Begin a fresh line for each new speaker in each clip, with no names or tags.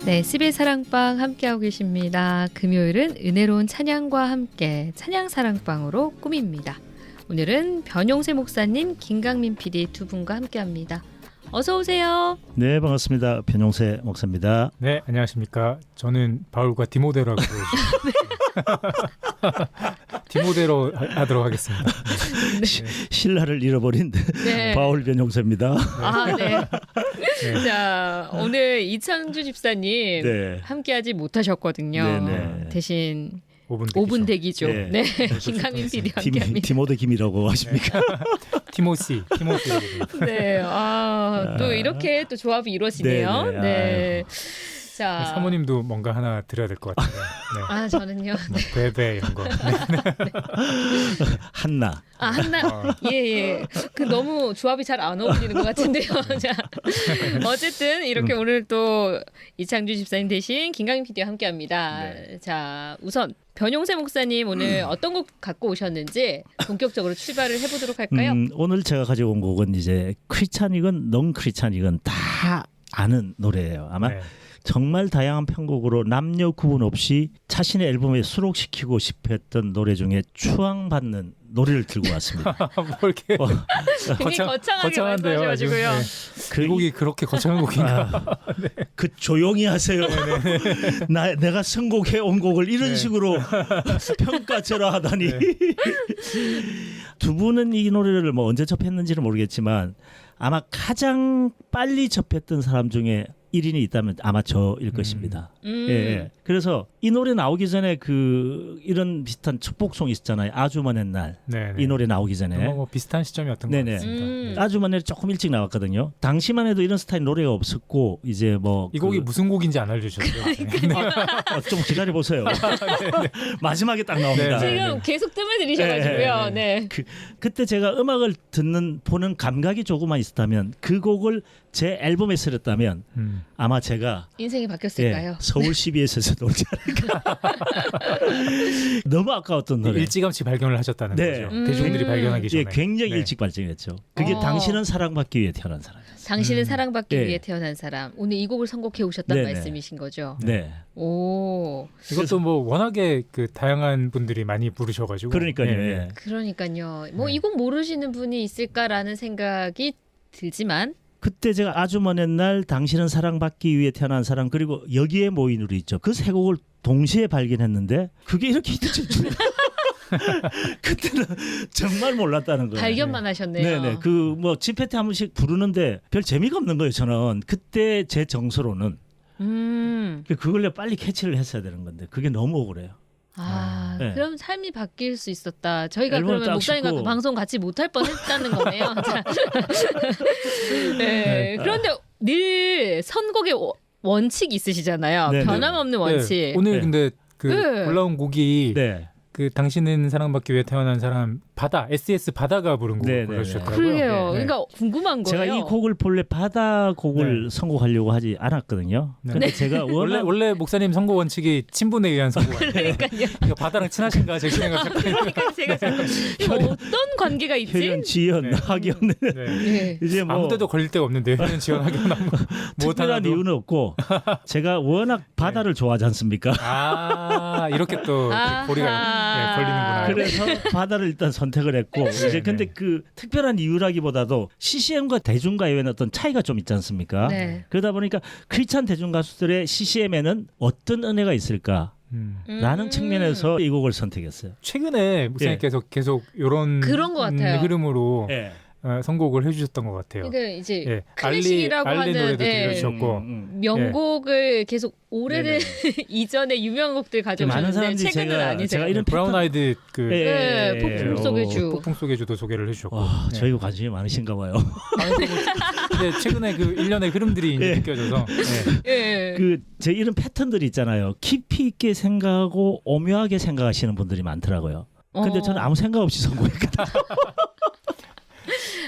네, CBS 사랑방 함께하고 계십니다. 금요일은 은혜로운 찬양과 함께 찬양사랑방으로 꾸밉니다. 오늘은 변용세 목사님, 김강민 PD 두 분과 함께합니다. 어서 오세요.
네, 반갑습니다. 변용세 목사입니다.
네, 안녕하십니까. 저는 바울과 디모데라고 디모데로 하도록 하겠습니다.
네. 신라를 잃어버린
네.
바울 변용세입니다.
아, 네. 네. 자, 오늘 이창주 집사님
네.
함께하지 못하셨거든요.
네.
대신
5분
대기죠.
네.
네. 김강민 PD와 함께합니다.
디모데 김이라고 하십니까?
티모시라고 부릅니다.
네. 또 이렇게 또 조합이 이루어지네요.
네.
네. 자,
사모님도 뭔가 하나 드려야 될 것 같은데. 네.
저는요.
뭐 베베 이런 거. 네.
한나.
한나. 예. 그 너무 조합이 잘 안 어울리는 것 같은데요. 자, 어쨌든 이렇게 오늘 또 이창주 집사님 대신 김강민 PD와 함께합니다.
네.
자, 우선 변용세 목사님 오늘 어떤 곡 갖고 오셨는지 본격적으로 출발을 해보도록 할까요?
오늘 제가 가져온 곡은 이제 크리스찬이건 넌 크리스찬이건 다 아는 노래예요. 아마
네.
정말 다양한 편곡으로 남녀 구분 없이 자신의 앨범에 수록시키고 싶어 했던 노래 중에 추앙받는 노래를 들고 왔습니다.
뭐 이렇게
굉장히 거창하게 말씀하셔가지고요.
그 곡이 그렇게 거창한 곡인가?
네. 그 조용히 하세요. 내가 선곡해 온 곡을 이런 식으로 평가절하 하다니. 두 분은 이 노래를 뭐 언제 접했는지는 모르겠지만 아마 가장 빨리 접했던 사람 중에 1인이 있다면 아마 저일 것입니다. 예. 그래서 이 노래 나오기 전에 이런 비슷한 축복송 있었잖아요. 아주 먼 옛날.
네네.
이 노래 나오기 전에.
뭐 비슷한 시점이었던 것 같습니다.
아주 먼 옛날 조금 일찍 나왔거든요. 당시만 해도 이런 스타일 노래가 없었고 이제 뭐
이 곡이 무슨 곡인지 안 알려주셨어요.
좀 기다려 보세요. 마지막에 딱 나옵니다.
지금 계속 뜸을 들이셔가지고요. 네.
그때 제가 음악을 보는 감각이 조금만 있었다면 그 곡을 제 앨범에 실었다면 아마 제가
인생이 바뀌었을까요?
서울 CBS에서 놀지 않을까. 너무 아까웠던 노래.
일찌감치 발견을 하셨다는 거죠. 대중들이 발견하기 전에.
굉장히 일찍 발견했죠. 그게 당신은 사랑받기 위해 태어난 사람이었어요.
당신은 사랑받기 위해 태어난 사람. 오늘 이 곡을 선곡해 오셨단 말씀이신 거죠?
네.
오.
이것도 뭐 워낙에 그 다양한 분들이 많이 부르셔가지고.
그러니까요.
그러니까요. 뭐 이 곡 모르시는 분이 있을까라는 생각이 들지만.
그때 제가 아주 먼 옛날 당신은 사랑받기 위해 태어난 사람 그리고 여기에 모인 우리 있죠. 그 세 곡을 동시에 발견했는데 그게 이렇게 히트칠 줄 그때는 정말 몰랐다는 거예요.
발견만 하셨네요.
네네. 그 뭐 집회 때 한 번씩 부르는데 별 재미가 없는 거예요. 저는 그때 제 정서로는 그걸 빨리 캐치를 했어야 되는 건데 그게 너무 억울해요. 네.
그럼 삶이 바뀔 수 있었다. 저희가 그러면
딱
목사님과
싣고.
방송 같이 못할 뻔했다는 거네요. 네. 그런데 늘 선곡의 원칙이 있으시잖아요.
네네.
변함없는 원칙.
오늘 근데 올라온 곡이 그 당신은 사랑받기 위해 태어난 사람 바다 SS 바다가 부른 곡을 불러주셨더라고요.
그래요. 그러니까 궁금한 거예요.
제가 이 곡을 본래 바다 곡을 선곡하려고 하지 않았거든요. 근데 제가
원래 목사님 선곡 원칙이 친분에 의한 선곡 아니에요?
그러니까요.
바다랑 친하신가 제 생각했거든요.
제가 이거 어떤 관계가 있지?
혈연, 지연, 학연. 이제 뭐
아무 데도 걸릴 데가 없는데 혈연, 지연, 학연
특별한 이유는 없고 제가 워낙 바다를 좋아하지 않습니까?
이렇게 또 고리가 걸리는구나.
그래서 바다를 일단 선택을 했고 이제 근데 그 특별한 이유라기보다도 CCM과 대중가요에는 어떤 차이가 좀 있지 않습니까? 그러다 보니까 크리스찬 대중 가수들의 CCM에는 어떤 은혜가 있을까? 라는 측면에서 이 곡을 선택했어요.
최근에 목사님께서 계속 이런
그런 것 같아요.
흐름으로 선곡을 해주셨던 것 같아요.
그러니까 이제 클래식이라고
알리
하는
노래도 들려주셨고
명곡을 계속 오래된 이전의 유명한 곡들 가져오셨는데 최근은 아니세요.
제가 이런 브라운 아이드
폭풍 속의 주,
폭풍 속의 주도 소개를 해주셨고
저희가 관심이 많으신가 봐요.
근데 최근에 그 일련의 흐름들이 이제 느껴져서
제 이런 패턴들이 있잖아요. 깊이 있게 생각하고 오묘하게 생각하시는 분들이 많더라고요. 근데 저는 아무 생각 없이 선곡했거든요.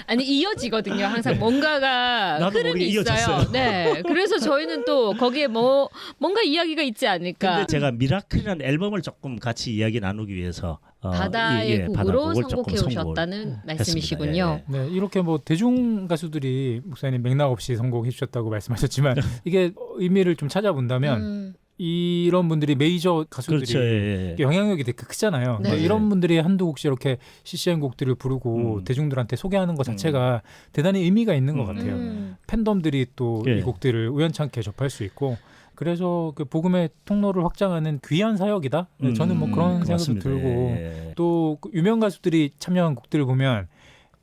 아니 이어지거든요. 항상 뭔가가
나도
흐름이
모르게
있어요.
이어졌어요.
네. 그래서 저희는 또 거기에 뭔가 이야기가 있지 않을까.
근데 제가 미라클이라는 앨범을 조금 같이 이야기 나누기 위해서
바다의 곡으로
바다곡을
선곡해
조금
오셨다는 말씀이시군요.
예, 예.
네, 이렇게 뭐 대중 가수들이 목사님 맥락 없이 선곡해 주셨다고 말씀하셨지만 이게 의미를 좀 찾아본다면 이런 분들이 메이저 가수들이
그렇죠. 예, 예.
영향력이 되게 크잖아요.
네.
근데 이런 분들이 한두 곡씩 이렇게 CCM 곡들을 부르고 대중들한테 소개하는 것 자체가 대단히 의미가 있는 것 같아요. 팬덤들이 또 이
예.
곡들을 우연찮게 접할 수 있고 그래서 그 복음의 통로를 확장하는 귀한 사역이다. 저는 뭐 그런 생각도
맞습니다.
들고
예.
또 유명 가수들이 참여한 곡들을 보면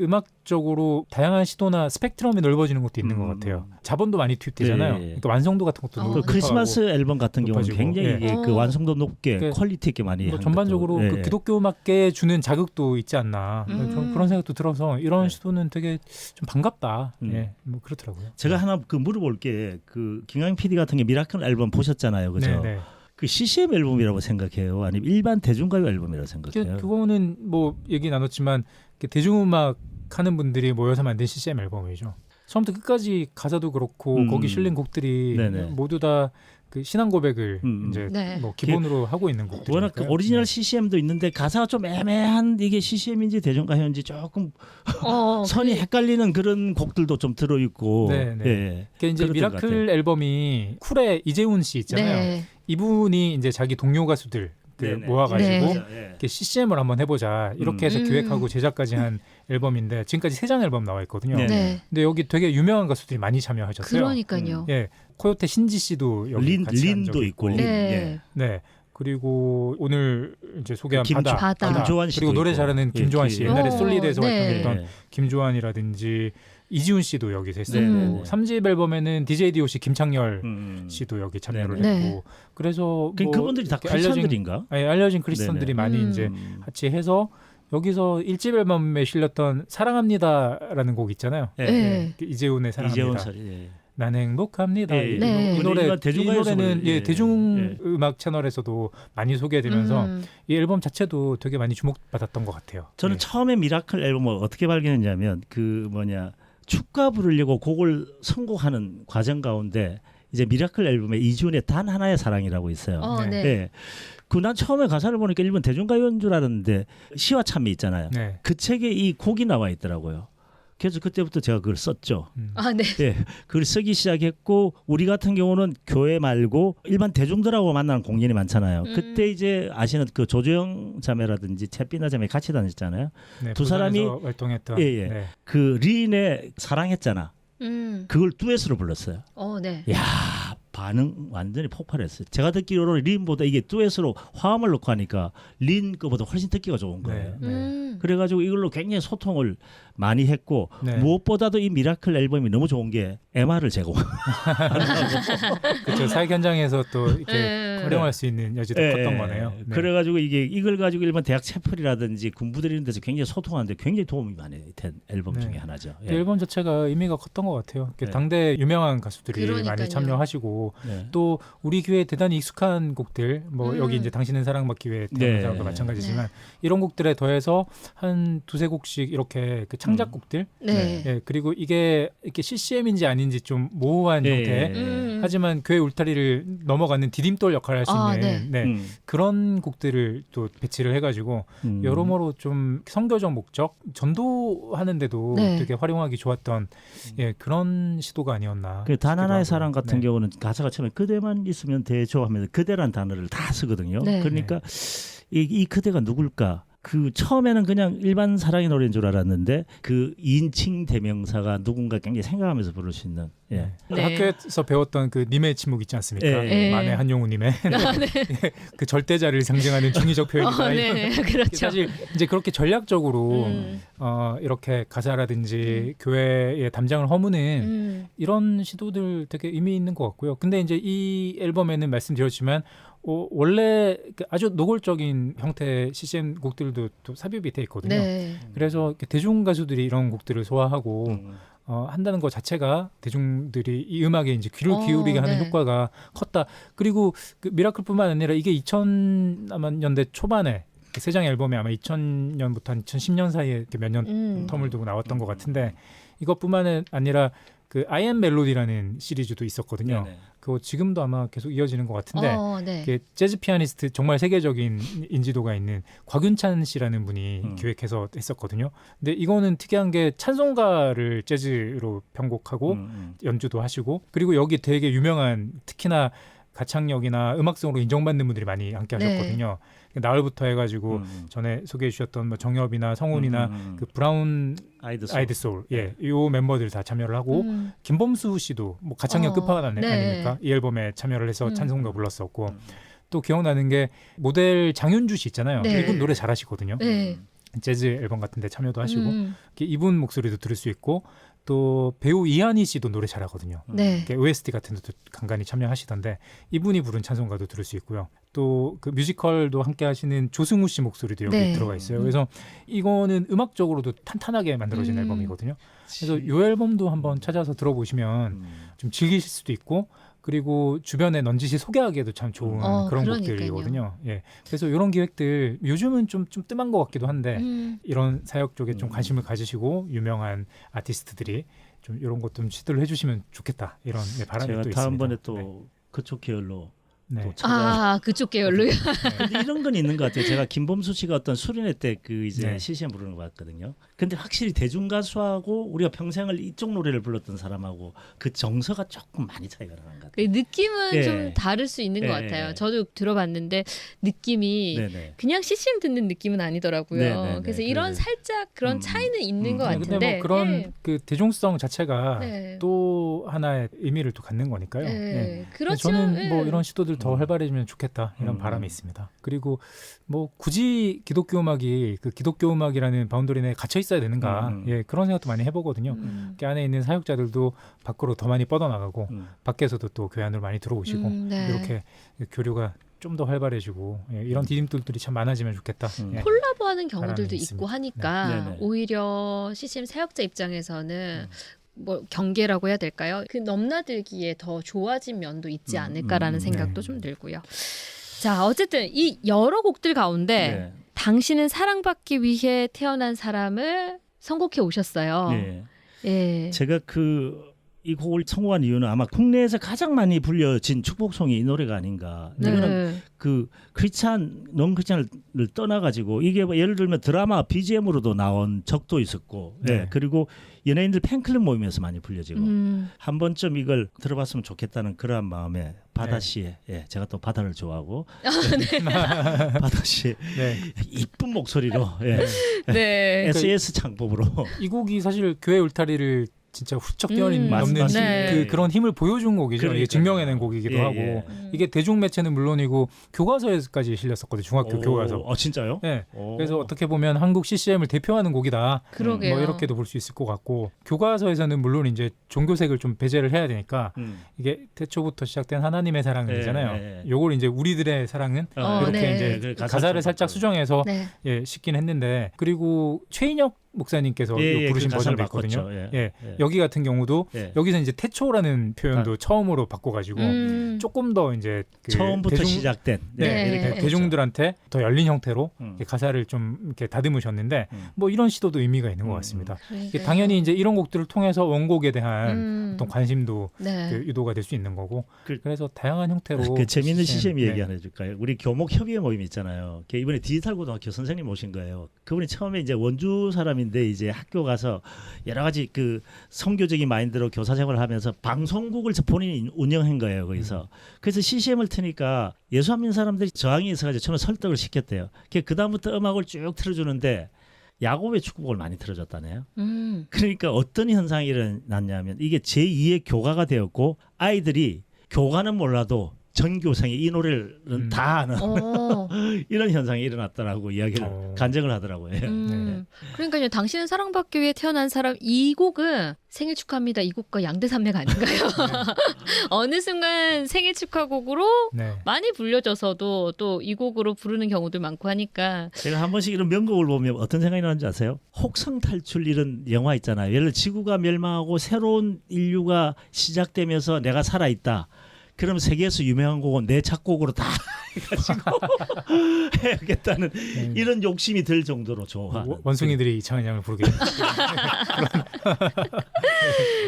음악적으로 다양한 시도나 스펙트럼이 넓어지는 것도 있는 것 같아요. 자본도 많이 투입되잖아요.
네.
그러니까 완성도 같은 것도
또
또
높아가고.
크리스마스 앨범 같은 경우는
높아지고.
굉장히
예.
이게 그 완성도 높게
그
퀄리티 있게 많이
뭐
한
전반적으로
것도,
그
예.
기독교 음악계에 주는 자극도 있지 않나 좀 그런 생각도 들어서 이런
네.
시도는 되게 좀 반갑다. 예, 뭐 그렇더라고요.
제가 하나 그 물어볼 게 그 김광민 PD 같은 게 미라클 앨범 보셨잖아요, 그죠?
네, 네.
그 CCM 앨범이라고 생각해요, 아니면 일반 대중가요 앨범이라고 생각해요?
그거는 뭐 얘기 나눴지만 대중음악 하는 분들이 모여서 만든 CCM 앨범이죠. 처음부터 끝까지 가사도 그렇고 거기 실린 곡들이
네네.
모두 다 그 신앙 고백을 이제
네.
뭐 기본으로 하고 있는 곡들.
워낙 그 오리지널 CCM도 있는데 가사가 좀 애매한 이게 CCM인지 대중가요인지 조금 선이 헷갈리는 그런 곡들도 좀 들어있고.
네, 네.
예.
그러니까 이제
그랬던 것
미라클
같아요.
앨범이 쿨의 이재훈 씨 있잖아요.
네.
이분이 이제 자기 동료 가수들
네네.
모아가지고
네.
예.
이렇게 CCM을 한번 해보자 이렇게 해서 기획하고 제작까지 한 앨범인데 지금까지 3장 앨범 나와 있거든요.
네.
네.
근데 여기 되게 유명한 가수들이 많이 참여하셨어요.
그러니까요.
예, 코요테 신지 씨도 여기 같이 한
린도
적이
있고,
있고.
린.
네.
네. 그리고 오늘 이제 소개한 바다.
김조한 씨도
그리고 노래
있고.
잘하는 김조한 씨.
예.
옛날에
어,
솔리드에서
네.
활동했던
예.
김조한이라든지 이지훈 씨도 여기서 했었고
네.
3집 앨범에는 DJ DOC 김창렬 씨도 여기 참여를
네.
했고 그래서 뭐
그분들이 다
이렇게
크리스천들인가?
알려진 크리스천들이
네네.
많이 이제 같이 해서 여기서 1집 앨범에 실렸던 사랑합니다라는 곡 있잖아요.
예.
네.
이재훈의 사랑합니다.
이재원 소리. 예.
난 행복합니다.
예, 예.
네.
이 노래
일반 대중가요에서
이 노래는
그래요. 예.
대중음악 채널에서도 많이 소개되면서 이 앨범 자체도 되게 많이 주목받았던 것 같아요.
저는
네.
처음에 미라클 앨범을 어떻게 발견했냐면 그 축가 부르려고 곡을 선곡하는 과정 가운데 이제 미라클 앨범에 이준의 단 하나의 사랑이라고 있어요.
네.
예. 그 난 처음에 가사를 보니까 일본 대중가요인 줄 알았는데 시와 찬미 있잖아요.
네.
그 책에 이 곡이 나와 있더라고요. 그래서 그때부터 제가 그걸 썼죠.
아, 네.
예, 그걸 쓰기 시작했고 우리 같은 경우는 교회 말고 일반 대중들하고 만나는 공연이 많잖아요. 그때 이제 아시는 그 조재영 자매라든지 채비나 자매 같이 다녔잖아요.
네,
두 사람이
부산에서 활동했던
예, 예.
네.
그 린의 사랑했잖아. 그걸 듀엣으로 불렀어요.
네.
야, 반응 완전히 폭발했어요. 제가 듣기로는 린보다 이게 듀엣으로 화음을 넣고 하니까 린 거보다 훨씬 듣기가 좋은 거예요.
네.
그래가지고 이걸로 굉장히 소통을 많이 했고
네.
무엇보다도 이 미라클 앨범이 너무 좋은 게 MR을 제공.
그렇죠. 사회 현장에서 또 이렇게
네.
활용할 수 있는 여지도 컸던 거네요. 네.
그래가지고 이걸 가지고 일반 대학 채플이라든지 군부들 이런 데서 굉장히 소통하는데 굉장히 도움이 많이 된 앨범
네.
중에 하나죠.
그 앨범 자체가 의미가 컸던 것 같아요.
네.
당대 유명한 가수들이
그러니까요.
많이 참여하시고
네.
또 우리 교회에 대단히 익숙한 곡들 뭐 여기 이제 당신은 사랑받기 위해 태어난
네.
사람과 마찬가지지만 이런 곡들에 더해서 한 두세 곡씩 이렇게 그 창작곡들
네.
예, 그리고 이게 이렇게 CCM인지 아닌지 좀 모호한 형태 하지만 교회 울타리를 넘어가는 디딤돌 역할을 할 수
아,
있는 네. 그런 곡들을 또 배치를 해가지고 여러모로 좀 선교적 목적 전도하는데도
네.
되게 활용하기 좋았던 예, 그런 시도가 아니었나.
그 단 하나의
싶기도
사랑
하고요.
같은
네.
경우는 가사가 처음에 그대만 있으면 되죠 하면서 그대란 단어를 다 쓰거든요.
네.
그러니까 이 그대가 누굴까? 그 처음에는 그냥 일반 사랑의 노래인 줄 알았는데 그 인칭 대명사가 누군가 굉장히 생각하면서 부를 수 있는. 예.
그
네.
학교에서 배웠던 그 님의 침묵 있지 않습니까?
예.
만해 한용우님의 그 절대자를 상징하는 중의적 표현이다.
네. 그렇죠.
사실 이제 그렇게 전략적으로 이렇게 가사라든지 교회의 담장을 허무는 이런 시도들 되게 의미 있는 것 같고요. 근데 이제 이 앨범에는 말씀드렸지만 원래 아주 노골적인 형태의 CCM 곡들도 또 삽입이 돼 있거든요.
네.
그래서 대중 가수들이 이런 곡들을 소화하고 한다는 것 자체가 대중들이 이 음악에 이제 귀를 기울이게 하는
네.
효과가 컸다. 그리고 그 미라클뿐만 아니라 이게 2000년대 초반에 세 장의 앨범이 아마 2000년부터 한 2010년 사이에 이렇게 몇 년 텀을 두고 나왔던 것 같은데 이것뿐만 아니라 그 I Am 멜로디라는 시리즈도 있었거든요.
네네.
그거 지금도 아마 계속 이어지는 것 같은데
네.
이게 재즈 피아니스트 정말 세계적인 인지도가 있는 곽윤찬 씨라는 분이 기획해서 했었거든요. 근데 이거는 특이한 게 찬송가를 재즈로 편곡하고 연주도 하시고 그리고 여기 되게 유명한 특히나 가창력이나 음악성으로 인정받는 분들이 많이 함께 하셨거든요. 나흘부터 해가지고 전에 소개해 주셨던 뭐 정엽이나 성훈이나 그 브라운 아이드 소울, 요 멤버들 다 참여를 하고 김범수 씨도 뭐 가창력 끝판왕 아닙니까? 이 앨범에 참여를 해서 찬송가 불렀었고 또 기억나는 게 모델 장윤주 씨 있잖아요. 이분 노래 잘하시거든요. 재즈 앨범 같은데 참여도 하시고 이분 목소리도 들을 수 있고 또 배우 이한희 씨도 노래 잘하거든요. OST 같은 데도 간간히 참여하시던데 이분이 부른 찬송가도 들을 수 있고요. 또 그 뮤지컬도 함께 하시는 조승우 씨 목소리도 여기 들어가 있어요. 그래서 이거는 음악적으로도 탄탄하게 만들어진 앨범이거든요. 그래서 이 앨범도 한번 찾아서 들어보시면 좀 즐기실 수도 있고 그리고 주변에 넌지시 소개하기에도 참 좋은 그런 곡들이거든요. 그래서 이런 기획들 요즘은 좀 뜸한 것 같기도 한데 이런 사역 쪽에 좀 관심을 가지시고 유명한 아티스트들이 좀 이런 것 좀 시도를 해주시면 좋겠다 이런 바람이 또 있습니다.
제가 다음번에 또 그쪽 계열로
그쪽 계열로요.
근데 이런 건 있는 것 같아요. 제가 김범수 씨가 어떤 수련회 때 그 이제 CCM 부르는 거 봤거든요. 근데 확실히 대중 가수하고 우리가 평생을 이쪽 노래를 불렀던 사람하고 그 정서가 조금 많이 차이가 나는 것 같아요.
느낌은 좀 다를 수 있는 것 같아요. 저도 들어봤는데 느낌이 그냥 CCM 듣는 느낌은 아니더라고요. 그래서 이런 살짝 그런 차이는 있는 것 같은데.
근데 뭐 그런 그 대중성 자체가 또 하나의 의미를 또 갖는 거니까요.
그렇죠.
저는 뭐 이런 시도들 더 활발해지면 좋겠다 이런 바람이 있습니다. 그리고 뭐 굳이 기독교 음악이 그 기독교 음악이라는 바운더리 내에 갇혀 있어야 되는가 그런 생각도 많이 해보거든요. 그 안에 있는 사역자들도 밖으로 더 많이 뻗어나가고 밖에서도 또 교회 안으로 많이 들어오시고 이렇게 교류가 좀 더 활발해지고 이런 디딤돌들이 참 많아지면 좋겠다.
콜라보하는 경우들도 있고 하니까 오히려 CCM 사역자 입장에서는 뭐 경계라고 해야 될까요? 그 넘나들기에 더 좋아진 면도 있지 않을까라는 생각도 좀 들고요. 자, 어쨌든 이 여러 곡들 가운데 당신은 사랑받기 위해 태어난 사람을 선곡해 오셨어요.
제가 이 곡을 선곡한 이유는 아마 국내에서 가장 많이 불려진 축복송이 이 노래가 아닌가. 이거는 그 크리스찬, 넌 크리스찬을 떠나가지고 이게 뭐 예를 들면 드라마 BGM으로도 나온 적도 있었고, 그리고 연예인들 팬클럽 모임에서 많이 불려지고 한 번쯤 이걸 들어봤으면 좋겠다는 그러한 마음에 바다 씨의 제가 또 바다를 좋아하고 바다 씨의 이쁜 목소리로 SAS 창법으로
이 곡이 사실 교회 울타리를 진짜 훌쩍 뛰어넘는 그런 힘을 보여준 곡이죠. 이게 증명해낸 곡이기도 하고 이게 대중매체는 물론이고 교과서에까지 실렸었거든요. 중학교 교과서.
진짜요?
그래서 어떻게 보면 한국 CCM을 대표하는 곡이다.
그러게요.
뭐 이렇게도 볼 수 있을 것 같고 교과서에서는 물론 이제 종교색을 좀 배제를 해야 되니까 이게 태초부터 시작된 하나님의 사랑이잖아요. 요걸 이제 우리들의 사랑은 이렇게 이제 가사를 살짝 수정해서 싣긴 했는데 그리고 최인혁 목사님께서 부르신
그
버전도 있거든요. 여기 같은 경우도 여기서 이제 태초라는 표현도 처음으로 바꿔가지고 조금 더 이제 그
처음부터 시작된
이렇게 대중들한테 더 열린 형태로 가사를 좀 이렇게 다듬으셨는데 뭐 이런 시도도 의미가 있는 것 같습니다. 당연히 이제 이런 곡들을 통해서 원곡에 대한 어떤 관심도 그 유도가 될 수 있는 거고 그래서 다양한 형태로
그 재미있는 CCM 얘기 하나 해줄까요? 우리 교목 협의회 모임 있잖아요. 이번에 디지털 고등학교 선생님 오신 거예요. 그분이 처음에 이제 원주 사람인데 이제 학교 가서 여러 가지 그 선교적인 마인드로 교사 생활을 하면서 방송국을 본인이 운영한 거예요. 거기서. 그래서 CCM을 트니까 예수 안 믿는 사람들이 저항이 있어가지고 처음에 설득을 시켰대요. 그 다음부터 음악을 쭉 틀어주는데 야곱의 축복을 많이 틀어줬다네요. 그러니까 어떤 현상이 일어났냐면 이게 제2의 교가가 되었고 아이들이 교가는 몰라도 전교생이 이 노래를 다 아는 이런 현상이 일어났다라고 이야기를 간증을 하더라고요.
그러니까요. 당신은 사랑받기 위해 태어난 사람 이 곡은 생일 축하합니다. 이 곡과 양대산맥 아닌가요? 어느 순간 생일 축하곡으로 많이 불려져서도 또 이 곡으로 부르는 경우도 많고 하니까
제가 한 번씩 이런 명곡을 보면 어떤 생각이 나는지 아세요? 혹성 탈출 이런 영화 있잖아요. 예를 들어 지구가 멸망하고 새로운 인류가 시작되면서 내가 살아있다. 그럼 세계에서 유명한 곡은 내 작곡으로 다 해가지고 해야겠다는 이런 욕심이 들 정도로 좋아하는.
원숭이들이 이창한 양을 부르게.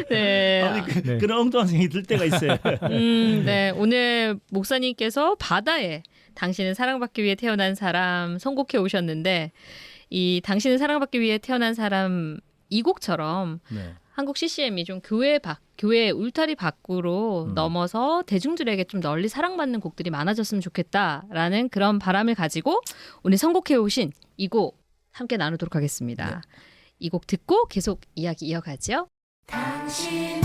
네.
아니, 그런 엉뚱한 생각이 들 때가 있어요.
네. 오늘 목사님께서 바다에 당신은 사랑받기 위해 태어난 사람 선곡해 오셨는데 이 당신은 사랑받기 위해 태어난 사람 이 곡처럼
네.
한국 CCM이 좀 교회 울타리 밖으로 넘어서 대중들에게 좀 널리 사랑받는 곡들이 많아졌으면 좋겠다라는 그런 바람을 가지고 오늘 선곡해 오신 이 곡 함께 나누도록 하겠습니다.
네.
이 곡 듣고 계속 이야기 이어가죠.
당신은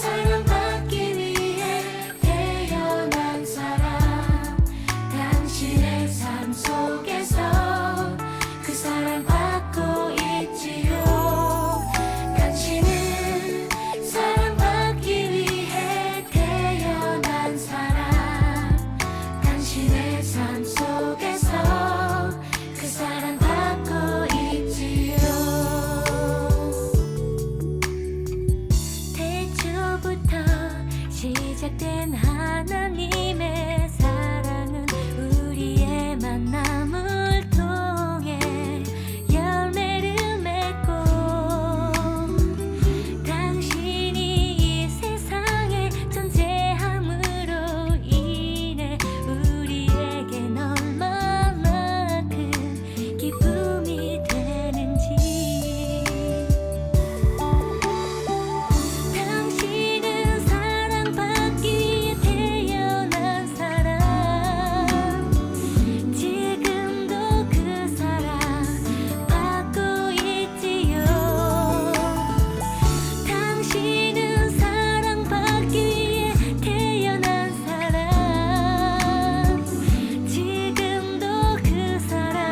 사랑받기 위해 태어난 사람 당신의 삶 속에서 그 사랑받고 있지요 당신은 사랑받기 위해 태어난 사람 당신의 삶 속에서 그 사랑받고 있지요 태초부터 시작된 하나님의 사랑은 우리의 만남을 통해 열매를 맺고 당신이 이 세상에 존재함으로 인해 우리에겐 얼마나 큰 기쁨이 되는지 당신은 사랑받기 위해 태어난 사람 지금도 그 사랑 받고 있지요 당신은 사랑받기 위해 태어난 사람 지금도 그 사랑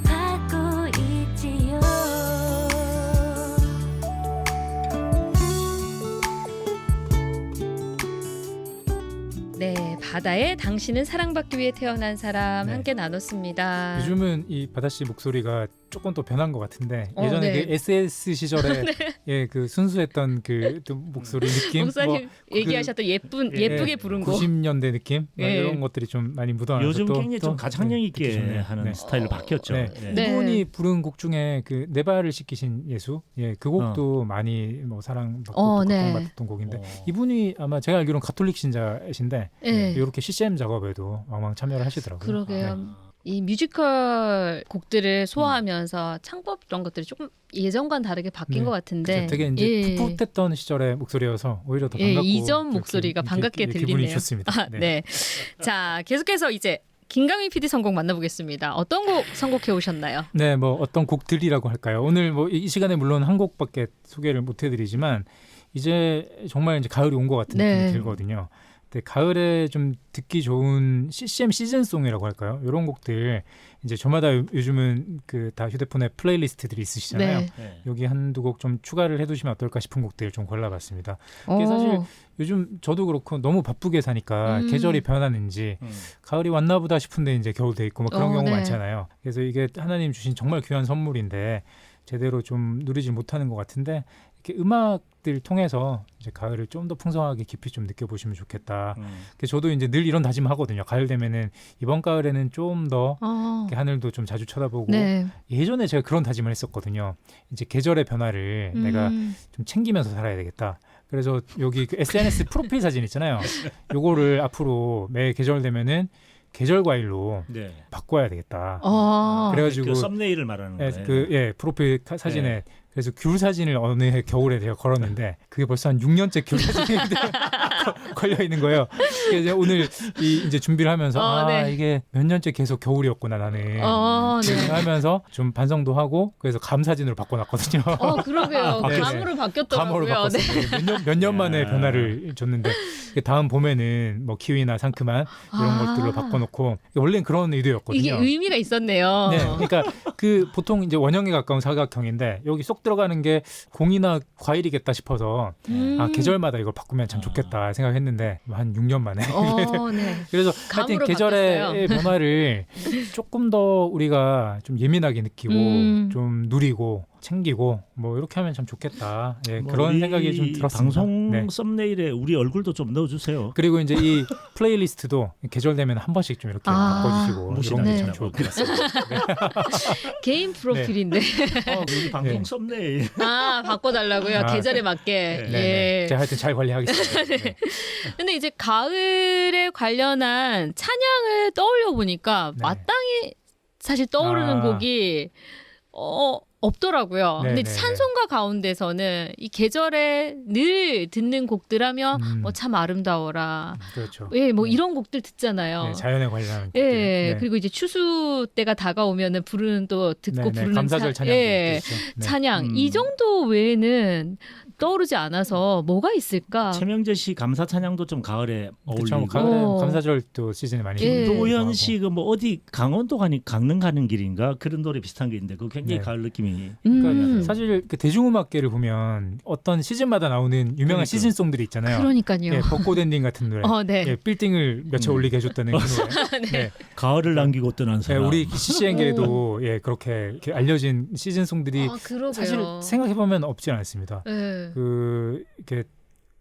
받고 있지요
네, 바다에 당신은 사랑받기 위해 태어난 사람
네.
함께 나눴습니다.
요즘은 이 바다씨 목소리가 조금 또 변한 것 같은데 예전에
네.
그 SS 시절에 예, 그 순수했던 그 목소리 느낌,
목사님
그
얘기하셨던 예쁘게 부른 곡.
90년대 느낌
예.
이런 것들이 좀 많이 묻어나서
요즘
또,
굉장히 좀 가창력
듣기
있게
좋네요.
하는
네.
스타일로 바뀌었죠.
네.
예.
네.
이분이 부른 곡 중에 그 내 발을 씻기신 예수, 예, 그 곡도 많이 뭐 사랑받고 또
네.
각광받았던 곡인데
어.
이분이 아마 제가 알기로는 가톨릭 신자이신데
네.
이렇게 CCM 작업에도 왕왕 참여를 하시더라고요.
그러게요.
네.
이 뮤지컬 곡들을 소화하면서 창법 이런 것들이 조금 예전과는 다르게 바뀐
네.
것 같은데
되게 이제 풋풋했던 시절의 목소리여서 오히려 더 반갑고
이전
이렇게
목소리가 반갑게
기분이
들리네요.
좋습니다.
아, 네. 자, 계속해서 이제 김강민 PD 선곡 만나보겠습니다. 어떤 곡 선곡해 오셨나요?
네, 뭐 어떤 곡들이라고 할까요? 오늘 뭐 이 시간에 물론 한 곡밖에 소개를 못 해드리지만 이제 정말 이제 가을이 온 것 같은
네.
느낌이 들거든요. 근데 가을에 좀 듣기 좋은 CCM 시즌송이라고 할까요? 이런 곡들 이제 저마다 요즘은 그 다 휴대폰에 플레이리스트들이 있으시잖아요.
네.
네.
여기 한두 곡 좀 추가를 해두시면 어떨까 싶은 곡들 좀 골라봤습니다.
어,
사실 요즘 저도 그렇고 너무 바쁘게 사니까 계절이 변하는지 가을이 왔나 보다 싶은데 이제 겨울 돼 있고 뭐 그런 경우
네.
많잖아요. 그래서 이게 하나님 주신 정말 귀한 선물인데 제대로 좀 누리지 못하는 것 같은데 이렇게 음악들 통해서 이제 가을을 좀 더 풍성하게 깊이 좀 느껴보시면 좋겠다. 그래서 저도 이제 늘 이런 다짐을 하거든요. 가을 되면은 이번 가을에는 좀 더 하늘도 좀 자주 쳐다보고
네.
예전에 제가 그런 다짐을 했었거든요. 이제 계절의 변화를 내가 좀 챙기면서 살아야 되겠다. 그래서 여기 그 SNS 프로필 사진 있잖아요. 요거를 앞으로 매 계절 되면은 계절 과일로
네.
바꿔야 되겠다.
그래가지고
그 썸네일을 말하는 거예요.
그 프로필 사진에
네.
그래서 귤 사진을 어느 해 겨울에 제가 걸었는데 그게 벌써 한 6년째 귤 사진이 걸려 있는 거예요. 그래서 오늘 이제 준비를 하면서
네.
이게 몇 년째 계속 겨울이었구나 나는.
네.
하면서 좀 반성도 하고 그래서 감 사진으로 바꿔놨거든요.
그러게요.
네.
감으로 바뀌었더라고요.
감으로 바꿨어요. 몇 년 만에 변화를 줬는데 다음 봄에는 뭐 키위나 상큼한 이런 것들로 바꿔놓고 원래는 그런 의도였거든요.
이게 의미가 있었네요.
네, 그러니까 그 보통 이제 원형에 가까운 사각형인데 여기 쏙 들어가는 게 공이나 과일이겠다 싶어서 계절마다 이걸 바꾸면 참 좋겠다 생각했는데 한 6년 만에.
네.
그래서 하여튼
감으로
계절의
바뀌었어요.
변화를 조금 더 우리가 좀 예민하게 느끼고 좀 누리고 챙기고 뭐 이렇게 하면 참 좋겠다. 예,
뭐
그런
우리
생각이 좀 들었습니다.
방송
네.
썸네일에 우리 얼굴도 좀 넣어주세요.
그리고 이제 이 플레이리스트도 계절 되면 한 번씩 좀 이렇게 바꿔주시고 이런 게 참
네.
좋을 것 같습니다.
개인 프로필인데
우리 방송
네.
썸네일.
바꿔달라고요. 계절에 맞게.
네.
예.
제가 하여튼 잘 관리하겠습니다. 네.
근데 이제 가을에 관련한 찬양을 떠올려 보니까
네.
마땅히 사실 떠오르는 곡이 없더라고요.
네,
근데
네,
찬송가 가운데서는 이 계절에 늘 듣는 곡들 하면 뭐 참 아름다워라.
그렇죠.
예, 뭐
네.
이런 곡들 듣잖아요.
네, 자연에 관련한 곡들.
예,
네.
그리고 이제 추수 때가 다가오면은 부르는 또 듣고
네, 네.
부르는
감사절 찬양도
예,
있죠. 네.
찬양 이 정도 외에는 떠오르지 않아서 뭐가 있을까?
최명재 씨 감사 찬양도 좀 가을에
그렇죠.
어울리고.
가을에 감사절도 시즌에 많이
예.
부르기도
김도현
하고.
씨 그 뭐 어디 강원도 강릉 가는 길인가 그런 노래 비슷한 게 있는데 그 굉장히
네.
가을 느낌이.
그러니까 사실 그 대중음악계를 보면 어떤 시즌마다 나오는 유명한
그러니까.
시즌송들이 있잖아요.
그러니까요.
예, 벚꽃 엔딩 같은 노래.
네.
예, 빌딩을 며칠 올리게 해줬다는 그 노래. 네.
가을을 남기고 떠난
예,
사람.
우리 CCN계에도 예, 그렇게 이렇게 알려진 시즌송들이
그러게요.
사실 생각해보면 없지 않습니다.
예.
이렇게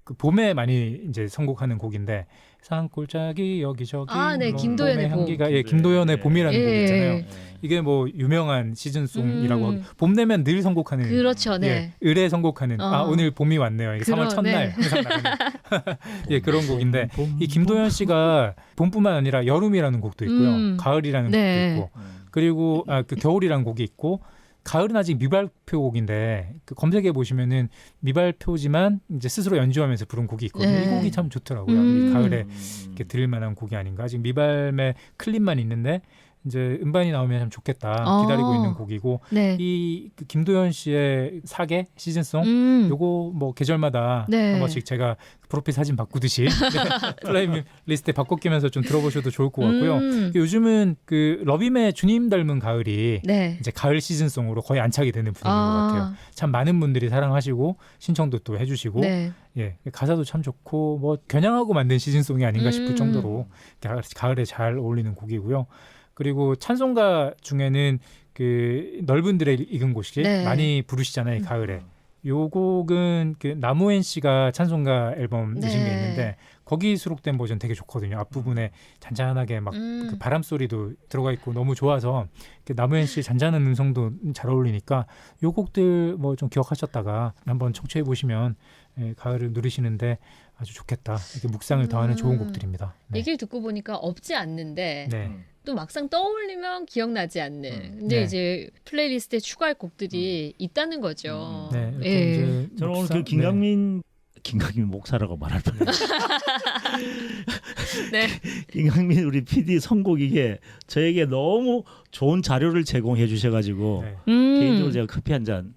그 봄에 많이 이제 선곡하는 곡인데 산골짜기 여기저기
네,
뭐
김도연의
봄의
봄.
향기가 예, 김도연의
네.
봄이라는
예.
곡 있잖아요.
네.
이게 뭐 유명한 시즌송이라고
음.
봄 되면 늘 선곡하는
그렇죠, 네.
예, 을에 선곡하는 오늘 봄이 왔네요. 이게 3월 첫날
네.
항상 나가는 예, 그런 곡인데 이 김도연 씨가 봄뿐만 아니라 여름이라는 곡도 있고요, 가을이라는
네.
곡도 있고, 그리고 그 겨울이라는 곡이 있고, 가을은 아직 미발표 곡인데 그 검색해 보시면은 미발표지만 이제 스스로 연주하면서 부른 곡이 있거든요.
네.
이 곡이 참 좋더라고요. 이 가을에 이렇게 들을 만한 곡이 아닌가. 아직 미발매 클립만 있는데 이제 음반이 나오면 참 좋겠다 기다리고 있는 곡이고,
네.
그 김도연 씨의 사계 시즌송 요거 뭐 계절마다
네.
한 번씩 제가 프로필 사진 바꾸듯이 플레이리스트에 바꿔 끼면서 좀 들어보셔도 좋을 것 같고요. 요즘은 그 러빔의 주님 닮은 가을이
네.
이제 가을 시즌송으로 거의 안착이 되는 분위기인 것 같아요. 참 많은 분들이 사랑하시고 신청도 또 해주시고
네.
예, 가사도 참 좋고 뭐 겨냥하고 만든 시즌송이 아닌가 싶을 정도로 가을에 잘 어울리는 곡이고요. 그리고 찬송가 중에는 그 넓은 들에 익은 곳이
네.
많이 부르시잖아요, 가을에. 요 곡은 그 나무엔 씨가 찬송가 앨범 내신 게
네.
있는데 거기 수록된 버전 되게 좋거든요. 앞부분에 잔잔하게 막 그 바람 소리도 들어가 있고 너무 좋아서 나무엔 씨 잔잔한 음성도 잘 어울리니까 요 곡들 뭐 좀 기억하셨다가 한번 청취해 보시면 예, 가을을 누리시는데 아주 좋겠다. 이렇게 묵상을 더하는 좋은 곡들입니다. 네.
얘기를 듣고 보니까 없지 않는데
네.
또 막상 떠올리면 기억나지 않는. 근데
네.
이제 플레이리스트에 추가할 곡들이 있다는 거죠.
네, 이렇게
예.
이제
저는 오늘
묵상-
그 김강민 목사라고 말할 뻔했어요.
네.
김강민 우리 PD 선곡 이게 저에게 너무 좋은 자료를 제공해 주셔가지고
네.
개인적으로 제가 커피 한 잔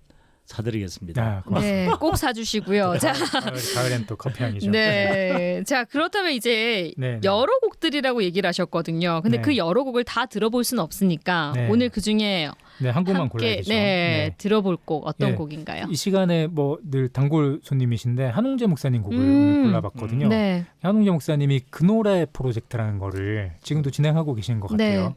사드리겠습니다.
아, 고맙습니다.
네, 꼭 사주시고요. 자,
가을엔 또 커피 향이죠.
네. 자, 그렇다면 이제
네, 네.
여러 곡들이라고 얘기를 하셨거든요. 근데
네.
그 여러 곡을 다 들어볼 수는 없으니까
네.
오늘 그 중에
네, 한 곡만 골라야
함께
되죠.
네, 들어볼 곡 어떤
예.
곡인가요?
이 시간에 뭐 늘 단골 손님이신데 한홍재 목사님 곡을 오늘 골라봤거든요.
네.
한홍재 목사님이 그 노래 프로젝트라는 거를 지금도 진행하고 계신 것 같아요.
네.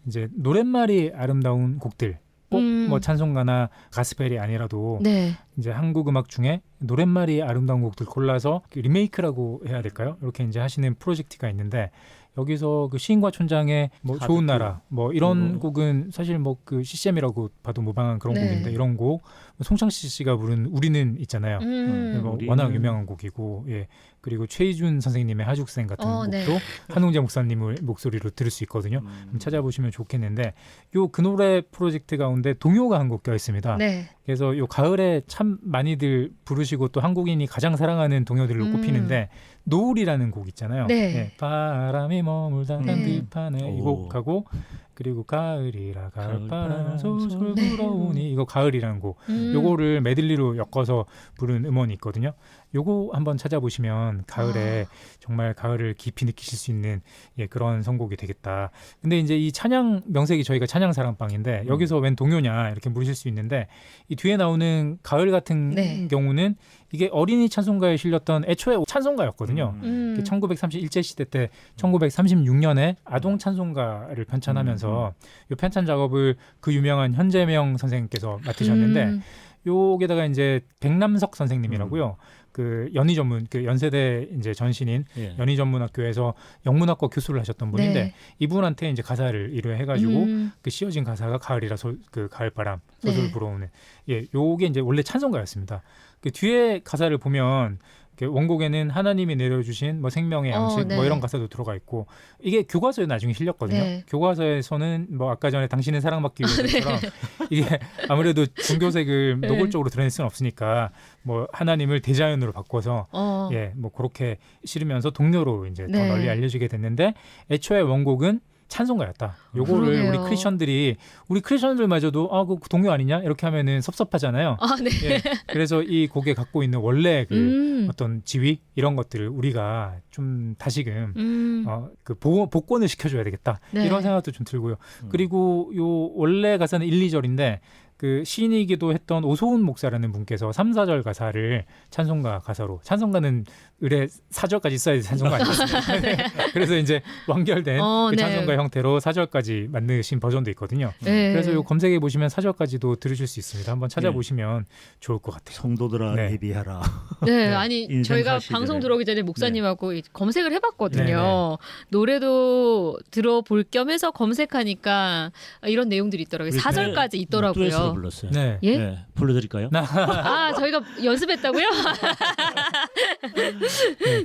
이제 노랫말이 아름다운 곡들, 꼭 뭐
음.
찬송가나 가스펠이 아니라도
네.
이제 한국 음악 중에 노랫말이 아름다운 곡들 골라서 그 리메이크라고 해야 될까요? 이렇게 이제 하시는 프로젝트가 있는데 여기서 그 시인과 촌장의 뭐
다
좋은
듣고.
나라 뭐 이런 곡은 사실 뭐 그 CCM이라고 봐도 무방한 그런
네.
곡인데 이런 곡 송창식 씨가 부른 우리는 있잖아요. 뭐
우리는.
워낙 유명한 곡이고 예. 그리고 최희준 선생님의 하죽생 같은 곡도
네.
한홍재 목사님의 목소리로 들을 수 있거든요. 찾아보시면 좋겠는데 요 그 노래 프로젝트 가운데 동요가 한 곡 껴 있습니다.
네.
그래서 요 가을에 참 많이들 부르시고 또 한국인이 가장 사랑하는 동요들로 꼽히는데 노을이라는 곡 있잖아요.
네.
예, 바람이 머물다
네.
들판에 이
오.
곡하고 그리고 가을이라 가을바람
가을바람
솔솔
네.
불어오니 이거 가을이라는 곡 요거를 메들리로 엮어서 부른 음원이 있거든요. 요거 한번 찾아보시면 가을에 정말 가을을 깊이 느끼실 수 있는 예, 그런 선곡이 되겠다. 근데 이제 이 찬양 명색이 저희가 찬양 사랑방인데 여기서 웬 동요냐 이렇게 물으실 수 있는데 이 뒤에 나오는 가을 같은
네.
경우는 이게 어린이 찬송가에 실렸던 애초에 찬송가였거든요. 1930 일제시대 때 1936년에 아동 찬송가를 편찬하면서 이 편찬 작업을 그 유명한 현재명 선생님께서 맡으셨는데 요게다가 이제 백남석 선생님이라고요. 그 연희 전문 그 연세대 이제 전신인
예.
연희 전문학교에서 영문학과 교수를 하셨던 분인데
네.
이분한테 이제 가사를 의뢰해가지고 그 씌워진 가사가 가을이라 그 가을바람 소설
네.
불어오는 요게 이제 원래 찬송가였습니다. 그 뒤에 가사를 보면 원곡에는 하나님이 내려주신 뭐 생명의 양식
네.
뭐 이런 가사도 들어가 있고 이게 교과서에 나중에 실렸거든요.
네.
교과서에서는 뭐 아까 전에 당신은 사랑받기 위해서처럼 이게 아무래도 종교색을
네.
노골적으로 드러낼 수는 없으니까 뭐 하나님을 대자연으로 바꿔서 뭐 그렇게 실으면서 동료로 이제 더
네.
널리 알려지게 됐는데 애초에 원곡은 찬송가였다. 요거를
그러게요.
우리 크리스천들마저도 그 동요 아니냐 이렇게 하면은 섭섭하잖아요.
아, 네.
예, 그래서 이 곡에 갖고 있는 원래 그 어떤 지위 이런 것들을 우리가 좀 다시금 그 복권을 시켜줘야 되겠다.
네.
이런 생각도 좀 들고요. 그리고 요 원래 가사는 1, 2절인데 그 시인이기도 했던 오소훈 목사라는 분께서 3, 4절 가사를 찬송가 가사로 찬송가는 의뢰 4절까지 써야지 찬송가 아니겠습니까? 네. 그래서 이제 완결된 그 찬송가 형태로 4절까지 만드신 버전도 있거든요.
네.
그래서 요 검색해 보시면 4절까지도 들으실 수 있습니다. 한번 찾아보시면 좋을 것 같아요.
성도들아
네.
예비하라.
네, 아니 저희가
시대를.
방송 들어오기 전에 목사님하고 검색을 해봤거든요.
네.
노래도 들어볼 겸해서 검색하니까 이런 내용들이 있더라고요. 4절까지 있더라고요.
듀엣으로 불렀어요.
네.
예?
네, 불러드릴까요?
아, 저희가 연습했다고요?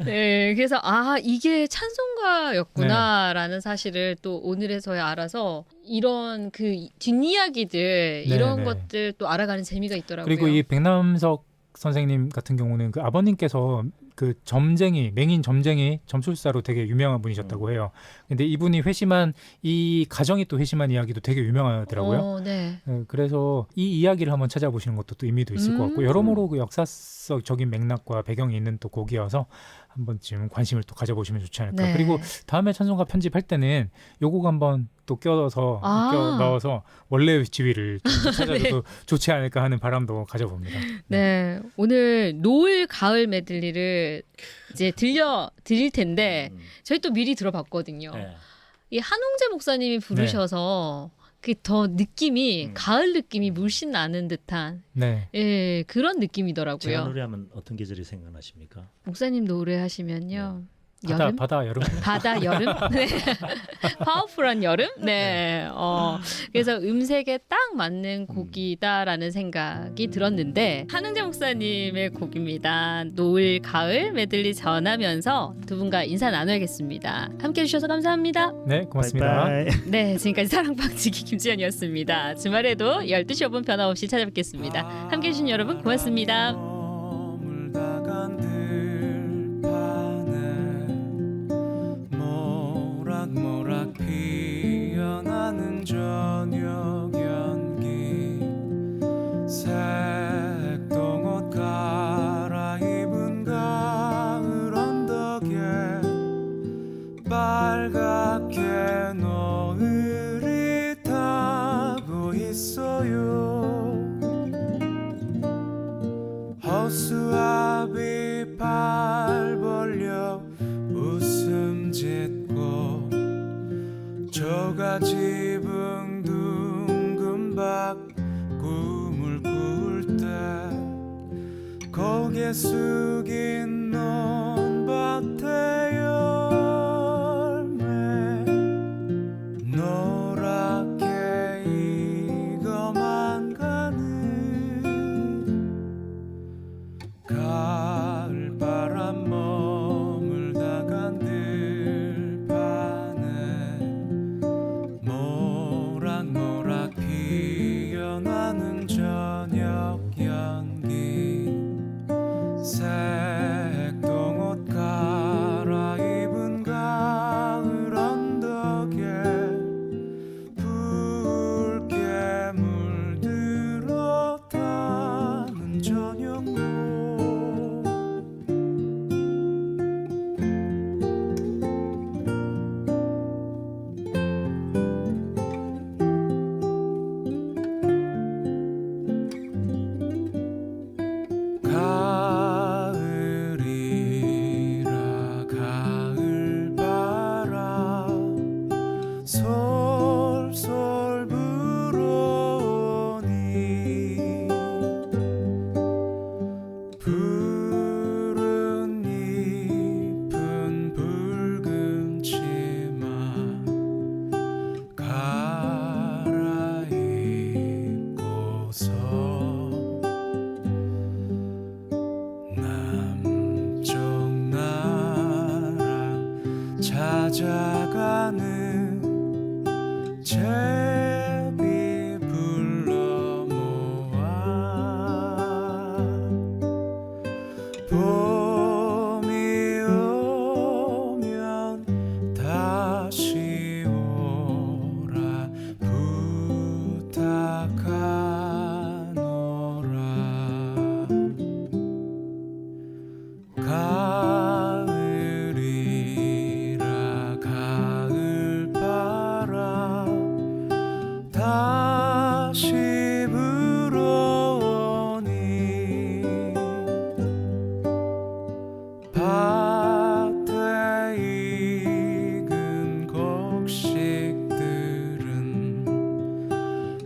네, 그래서 이게 찬송가였구나라는 사실을 또 오늘에서야 알아서 이런 그 뒷이야기들 이런
네.
것들 또 알아가는 재미가 있더라고요.
그리고 이 백남석 선생님 같은 경우는 그 아버님께서 그 맹인 점쟁이 점술사로 되게 유명한 분이셨다고 해요. 근데 이분이 회심한 이 가정이 또 회심한 이야기도 되게 유명하더라고요.
네.
그래서 이 이야기를 한번 찾아보시는 것도 또 의미도 있을 것 같고 여러모로 그 역사적인 맥락과 배경이 있는 또 곡이어서 한 번쯤 관심을 또 가져보시면 좋지 않을까.
네. 그리고
다음에 찬송가 편집할 때는 요곡 한번 또 껴서 껴 넣어서 원래 지위를 좀 찾아줘도 좋지 않을까 하는 바람도 가져봅니다.
네, 오늘 노을 가을 메들리를 이제 들려드릴 텐데 저희 또 미리 들어봤거든요.
네.
이 한홍재 목사님이 부르셔서 그 더 느낌이 가을 느낌이 물씬 나는 듯한 예, 그런 느낌이더라고요.
제가 노래하면 어떤 계절이 생각나십니까?
목사님 노래하시면요.
바다 여름
바다 여름 네. 파워풀한 여름 네 그래서 음색에 딱 맞는 곡이다라는 생각이 들었는데 한흥재 목사님의 곡입니다. 노을 가을 메들리 전하면서 두 분과 인사 나눠야겠습니다. 함께해 주셔서 감사합니다.
네 고맙습니다.
바이바이.
네 지금까지 사랑방지기 김지연이었습니다. 주말에도 12시 5분 변함없이 찾아뵙겠습니다. 함께해 주신 여러분 고맙습니다.
모락모락 피어나는 저녁 연기 색동옷 갈아입은 가을 언덕에 빨갛게 노을이 타고 있어요. 허수아비 발 벌려 웃음 짓고 저가지붕 둥근박 꿈을 꿀 때 고개 숙인 논밭에 열매 노랗게 익어만 가는 가을바람 머물다 간 들판에 모락모락 피어나는 저녁 연기 새 가을이라 가을바람 다시 불어오니 밭에 익은 곡식들은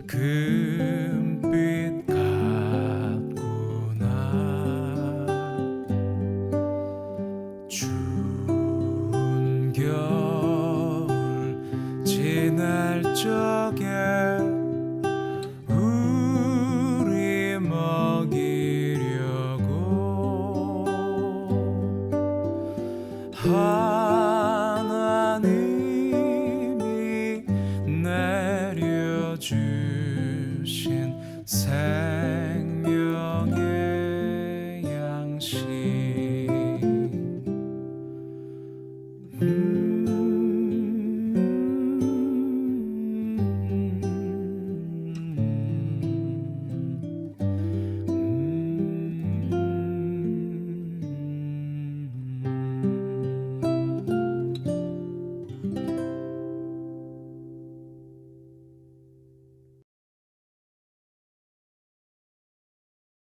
금빛 같구나. 추운 겨울 지날 적에 우리 먹이려고 하나님이 내려주신 생명의 양식